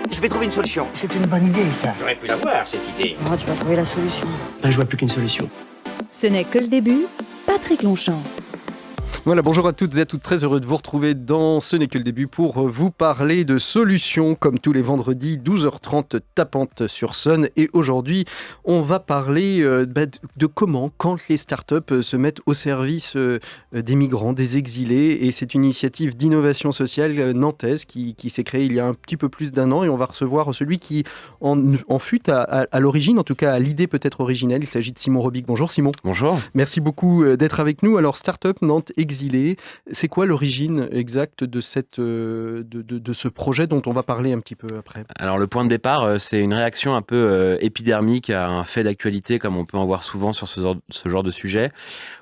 Je vais trouver une solution. C'est une bonne idée, ça. J'aurais pu l'avoir, cette idée. Tu vas trouver la solution. Je vois plus qu'une solution. Ce n'est que le début. Patrick Longchamp. Voilà, bonjour à toutes et à toutes, très heureux de vous retrouver dans Ce n'est que le début pour vous parler de solutions comme tous les vendredis, 12h30 tapante sur Sun. Et aujourd'hui, on va parler de comment, quand les startups se mettent au service des migrants, des exilés. Et c'est une initiative d'innovation sociale nantaise qui s'est créée il y a un petit peu plus d'1 an. Et on va recevoir celui qui en fut à l'origine, en tout cas à l'idée peut-être originelle. Il s'agit de Simon Robic. Bonjour Simon. Bonjour. Merci beaucoup d'être avec nous. Alors, Startup Nantes Exilé, c'est quoi l'origine exacte de ce projet dont on va parler un petit peu après ? Alors le point de départ, c'est une réaction un peu épidermique à un fait d'actualité comme on peut en voir souvent sur ce genre de sujet,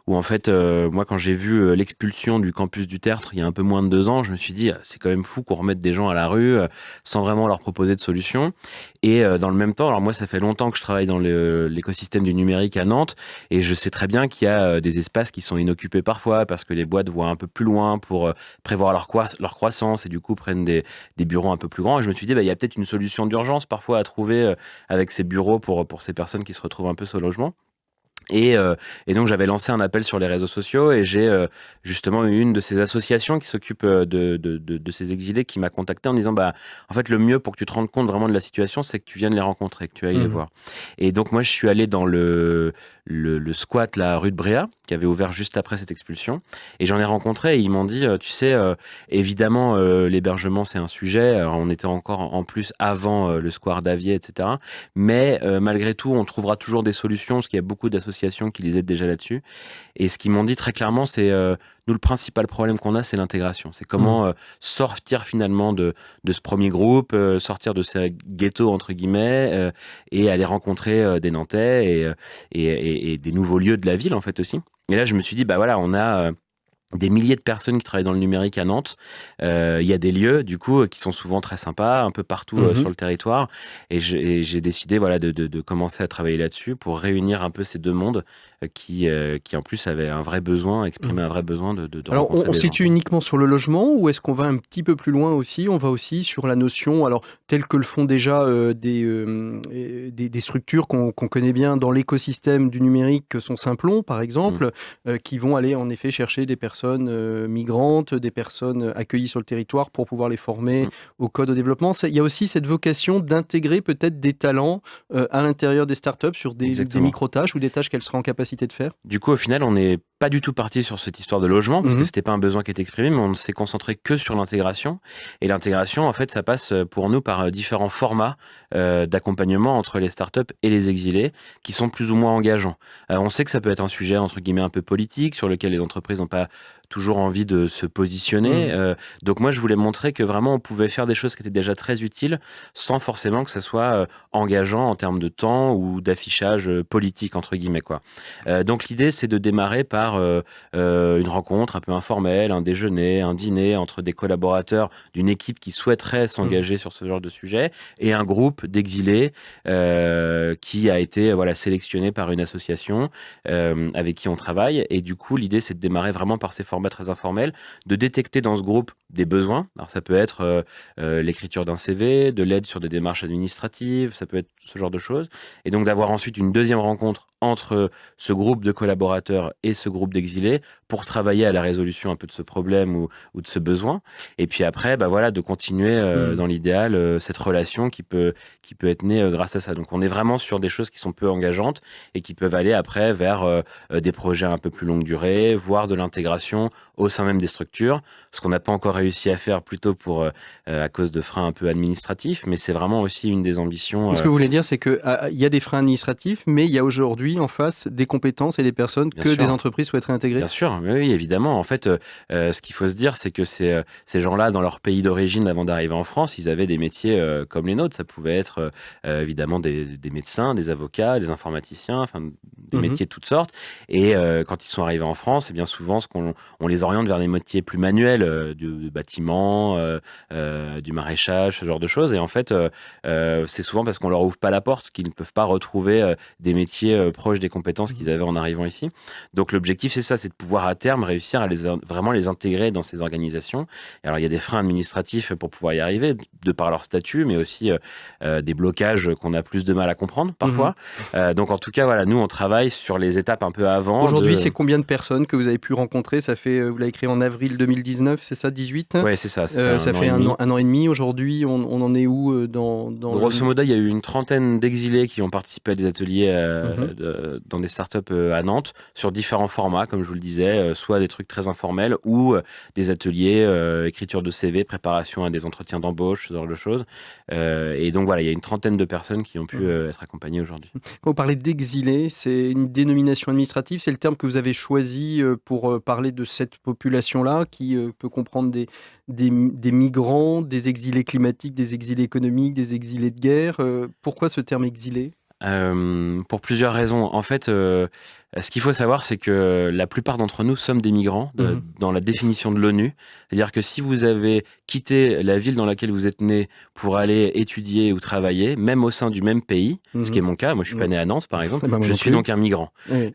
où en fait, moi quand j'ai vu l'expulsion du campus du Tertre il y a un peu moins de 2 ans, je me suis dit c'est quand même fou qu'on remette des gens à la rue sans vraiment leur proposer de solution. Et dans le même temps, alors moi ça fait longtemps que je travaille dans l'écosystème du numérique à Nantes, et je sais très bien qu'il y a des espaces qui sont inoccupés parfois parce que les boîtes voient un peu plus loin pour prévoir leur croissance et du coup prennent des bureaux un peu plus grands. Et je me suis dit, il y a peut-être une solution d'urgence parfois à trouver avec ces bureaux pour ces personnes qui se retrouvent un peu sans logement. Et donc j'avais lancé un appel sur les réseaux sociaux et j'ai justement eu une de ces associations qui s'occupe de ces exilés qui m'a contacté en disant en fait le mieux pour que tu te rendes compte vraiment de la situation, c'est que tu viennes les rencontrer, que tu ailles les voir. Et donc moi je suis allé dans le squat, la rue de Bréa, qui avait ouvert juste après cette expulsion, et j'en ai rencontré et ils m'ont dit tu sais évidemment l'hébergement c'est un sujet. Alors, on était encore en plus avant le square d'Avier, etc., mais malgré tout on trouvera toujours des solutions parce qu'il y a beaucoup d'associations qui les aident déjà là-dessus. Et ce qu'ils m'ont dit très clairement, c'est nous, le principal problème qu'on a, c'est l'intégration. C'est comment sortir finalement de ce premier groupe, sortir de ces ghettos, entre guillemets, et aller rencontrer des Nantais et des nouveaux lieux de la ville, en fait, aussi. Et là, je me suis dit, on a des milliers de personnes qui travaillent dans le numérique à Nantes. Il y a des lieux, du coup, qui sont souvent très sympas, un peu partout sur le territoire. Et j'ai décidé de commencer à travailler là-dessus pour réunir un peu ces deux mondes qui en plus avaient un vrai besoin, exprimaient un vrai besoin de alors, rencontrer on des situe gens. uniquement sur le logement ou est-ce qu'on va un petit peu plus loin aussi ? On va aussi sur la notion, alors telle que le font déjà des structures qu'on connaît bien dans l'écosystème du numérique, que sont Simplon, par exemple, qui vont aller en effet chercher des personnes migrantes, des personnes accueillies sur le territoire pour pouvoir les former au code, au développement. Il y a aussi cette vocation d'intégrer peut-être des talents à l'intérieur des startups sur des micro-tâches ou des tâches qu'elles seraient en capacité de faire. Du coup, au final, on n'est pas du tout parti sur cette histoire de logement parce que c'était pas un besoin qui était exprimé, mais on s'est concentré que sur l'intégration. Et l'intégration, en fait, ça passe pour nous par différents formats d'accompagnement entre les startups et les exilés qui sont plus ou moins engageants. On sait que ça peut être un sujet, entre guillemets, un peu politique sur lequel les entreprises n'ont pas toujours envie de se positionner. Donc moi, je voulais montrer que vraiment, on pouvait faire des choses qui étaient déjà très utiles sans forcément que ça soit engageant en termes de temps ou d'affichage politique, entre guillemets, quoi. Donc l'idée, c'est de démarrer par une rencontre un peu informelle, un déjeuner, un dîner entre des collaborateurs d'une équipe qui souhaiterait s'engager sur ce genre de sujet et un groupe d'exilés qui a été sélectionné par une association avec qui on travaille. Et du coup, l'idée, c'est de démarrer vraiment par ces formats très informels, de détecter dans ce groupe des besoins. Alors ça peut être l'écriture d'un CV, de l'aide sur des démarches administratives, ça peut être ce genre de choses. Et donc d'avoir ensuite une deuxième rencontre entre ce groupe de collaborateurs et ce groupe d'exilés pour travailler à la résolution un peu de ce problème ou de ce besoin. Et puis après, de continuer dans l'idéal cette relation qui peut être née grâce à ça. Donc on est vraiment sur des choses qui sont peu engageantes et qui peuvent aller après vers des projets un peu plus longue durée, voire de l'intégration au sein même des structures, ce qu'on n'a pas encore réussi à faire plutôt à cause de freins un peu administratifs, mais c'est vraiment aussi une des ambitions. Ce que vous voulez dire, c'est qu'il y a des freins administratifs, mais il y a aujourd'hui en face des compétences et des personnes des entreprises souhaiteraient intégrer. Bien sûr, oui, évidemment. En fait, ce qu'il faut se dire, c'est que ces gens-là, dans leur pays d'origine, avant d'arriver en France, ils avaient des métiers comme les nôtres. Ça pouvait être évidemment des médecins, des avocats, des informaticiens, enfin des métiers de toutes sortes. Et quand ils sont arrivés en France, bien souvent, on les oriente vers des métiers plus manuels, du bâtiment, du maraîchage, ce genre de choses. Et en fait, c'est souvent parce qu'on leur ouvre pas la porte qu'ils ne peuvent pas retrouver des métiers proches des compétences qu'ils avaient en arrivant ici. Donc l'objectif, l'objectif, c'est ça, c'est de pouvoir à terme réussir à vraiment les intégrer dans ces organisations. Et alors, il y a des freins administratifs pour pouvoir y arriver, de par leur statut, mais aussi des blocages qu'on a plus de mal à comprendre parfois. Donc, en tout cas, voilà, nous, on travaille sur les étapes un peu avant. Aujourd'hui, c'est combien de personnes que vous avez pu rencontrer? Ça fait, vous l'avez écrit en avril 2019, c'est ça, 18? Oui, c'est ça. Ça fait un an et demi. Aujourd'hui, on en est où dans Grosso modo, il y a eu une trentaine d'exilés qui ont participé à des ateliers dans des startups à Nantes, sur différents formats, comme je vous le disais, soit des trucs très informels ou des ateliers, écriture de CV, préparation à des entretiens d'embauche, ce genre de choses. Et donc voilà, il y a une trentaine de personnes qui ont pu être accompagnées aujourd'hui. Quand vous parlez d'exilés, c'est une dénomination administrative, c'est le terme que vous avez choisi pour parler de cette population-là, qui peut comprendre des migrants, des exilés climatiques, des exilés économiques, des exilés de guerre. Pourquoi ce terme exilé? Pour plusieurs raisons. En fait, ce qu'il faut savoir, c'est que la plupart d'entre nous sommes des migrants dans la définition de l'ONU. C'est-à-dire que si vous avez quitté la ville dans laquelle vous êtes né pour aller étudier ou travailler, même au sein du même pays, ce qui est mon cas, moi je suis pas né à Nantes par exemple, je suis donc un migrant. Oui.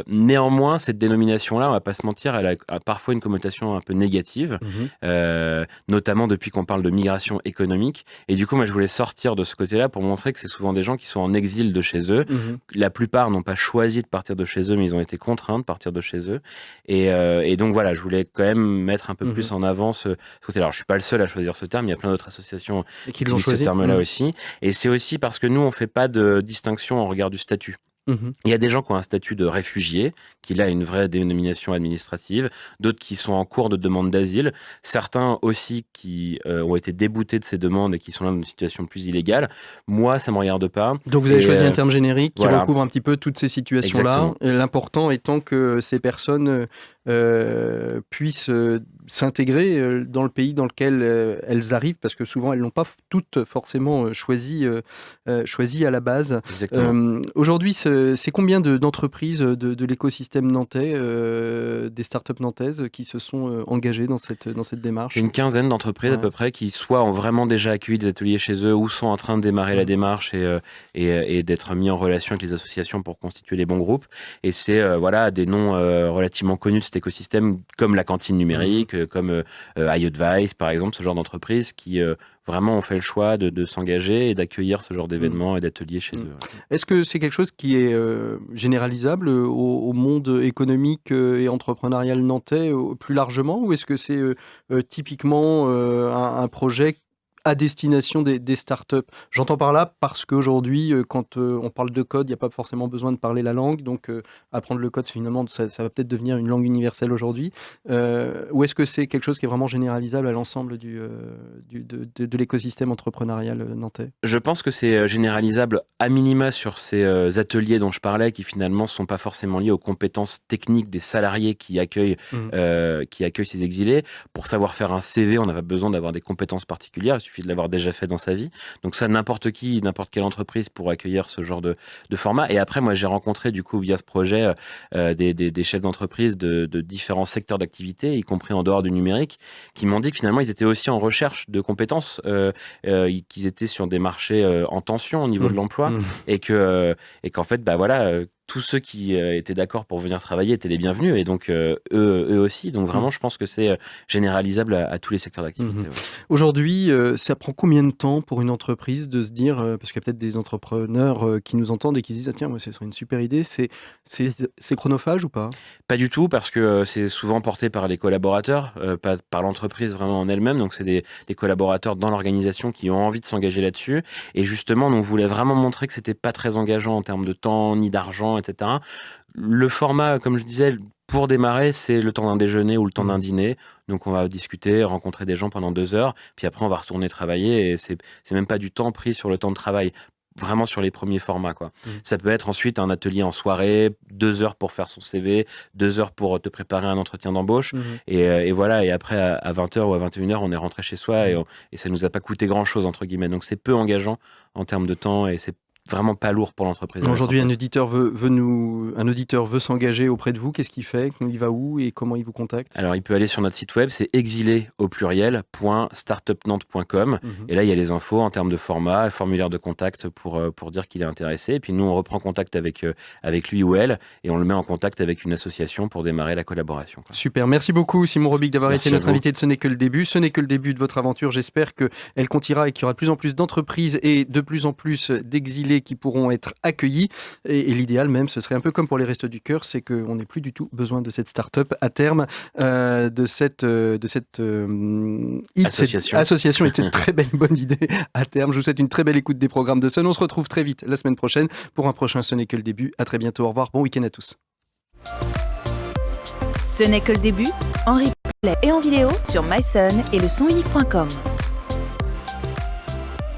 Néanmoins, cette dénomination-là, on va pas se mentir, elle a parfois une connotation un peu négative, notamment depuis qu'on parle de migration économique. Et du coup, moi je voulais sortir de ce côté-là pour montrer que c'est souvent des gens qui sont en exil de chez eux. La plupart n'ont pas choisi de partir de chez eux, mais ils ont été contraints de partir de chez eux. Et donc voilà, je voulais quand même mettre un peu plus en avant ce côté. Alors je suis pas le seul à choisir ce terme, il y a plein d'autres associations qui utilisent ce terme-là aussi. Et c'est aussi parce que nous, on fait pas de distinction en regard du statut. Il y a des gens qui ont un statut de réfugié, qui là a une vraie dénomination administrative, d'autres qui sont en cours de demande d'asile, certains aussi qui ont été déboutés de ces demandes et qui sont là dans une situation plus illégale. Moi, ça ne me regarde pas. Donc vous avez choisi un terme générique qui recouvre un petit peu toutes ces situations-là. L'important étant que ces personnes puissent s'intégrer dans le pays dans lequel elles arrivent, parce que souvent elles n'ont pas toutes forcément choisi à la base. Aujourd'hui, c'est combien d'entreprises de l'écosystème nantais, des startups nantaises qui se sont engagées dans cette démarche? Une quinzaine d'entreprises à peu près qui soit ont vraiment déjà accueilli des ateliers chez eux ou sont en train de démarrer la démarche et d'être mis en relation avec les associations pour constituer les bons groupes. Et c'est voilà, des noms relativement connus de cet écosystème, comme la cantine numérique, comme iAdvice par exemple, ce genre d'entreprises qui vraiment ont fait le choix de s'engager et d'accueillir ce genre d'événements et d'ateliers chez eux. Est-ce que c'est quelque chose qui est généralisable au monde économique et entrepreneurial nantais plus largement, ou est-ce que c'est typiquement un projet à destination des startups? J'entends par là parce qu'aujourd'hui, quand on parle de code, il n'y a pas forcément besoin de parler la langue, donc apprendre le code, finalement, ça va peut-être devenir une langue universelle aujourd'hui. Ou est-ce que c'est quelque chose qui est vraiment généralisable à l'ensemble de l'écosystème entrepreneurial nantais? Je pense que c'est généralisable à minima sur ces ateliers dont je parlais, qui finalement ne sont pas forcément liés aux compétences techniques des salariés qui accueillent ces exilés. Pour savoir faire un CV, on n'a pas besoin d'avoir des compétences particulières, il suffit de l'avoir déjà fait dans sa vie. Donc ça, n'importe qui, n'importe quelle entreprise pourrait accueillir ce genre de format. Et après, moi, j'ai rencontré du coup via ce projet des chefs d'entreprise de différents secteurs d'activité, y compris en dehors du numérique, qui m'ont dit que finalement, ils étaient aussi en recherche de compétences, qu'ils étaient sur des marchés en tension au niveau de l'emploi, et qu'en fait, bah voilà, tous ceux qui étaient d'accord pour venir travailler étaient les bienvenus, et donc eux aussi. Donc vraiment, je pense que c'est généralisable à tous les secteurs d'activité. Aujourd'hui, ça prend combien de temps pour une entreprise de se dire, parce qu'il y a peut-être des entrepreneurs qui nous entendent et qui se disent « Ah tiens, moi, ce serait une super idée », c'est chronophage ou pas? Pas du tout, parce que c'est souvent porté par les collaborateurs, pas par l'entreprise vraiment en elle-même. Donc c'est des collaborateurs dans l'organisation qui ont envie de s'engager là-dessus. Et justement, on voulait vraiment montrer que c'était pas très engageant en termes de temps ni d'argent, etc. Le format, comme je disais, pour démarrer, c'est le temps d'un déjeuner ou le temps d'un dîner. Donc on va discuter, rencontrer des gens pendant 2 heures, puis après on va retourner travailler, et c'est même pas du temps pris sur le temps de travail, vraiment sur les premiers formats, quoi. Ça peut être ensuite un atelier en soirée, 2 heures pour faire son CV, 2 heures pour te préparer un entretien d'embauche, et voilà, et après à 20h ou à 21h, on est rentré chez soi, et ça nous a pas coûté grand chose, entre guillemets. Donc c'est peu engageant en termes de temps, et c'est vraiment pas lourd pour l'entreprise. Aujourd'hui, un auditeur veut s'engager auprès de vous. Qu'est-ce qu'il fait? Il va où et comment il vous contacte? Alors, il peut aller sur notre site web, c'est exilé.startupnantes.com. Et là, il y a les infos en termes de format, formulaire de contact pour dire qu'il est intéressé. Et puis nous, on reprend contact avec lui ou elle et on le met en contact avec une association pour démarrer la collaboration. Super, merci beaucoup Simon Robic d'avoir été notre invité de Ce n'est que le début. Ce n'est que le début de votre aventure. J'espère qu'elle continuera et qu'il y aura de plus en plus d'entreprises et de plus en plus d'exilés qui pourront être accueillis. Et l'idéal même, ce serait un peu comme pour les Restos du Cœur, c'est qu'on n'ait plus du tout besoin de cette start-up à terme, de cette association était une très belle bonne idée à terme. Je vous souhaite une très belle écoute des programmes de Sun. On se retrouve très vite la semaine prochaine pour un prochain Ce n'est que le début. À très bientôt, au revoir, bon week-end à tous. Ce n'est que le début, en replay et en vidéo sur mysun et le sonunique.com.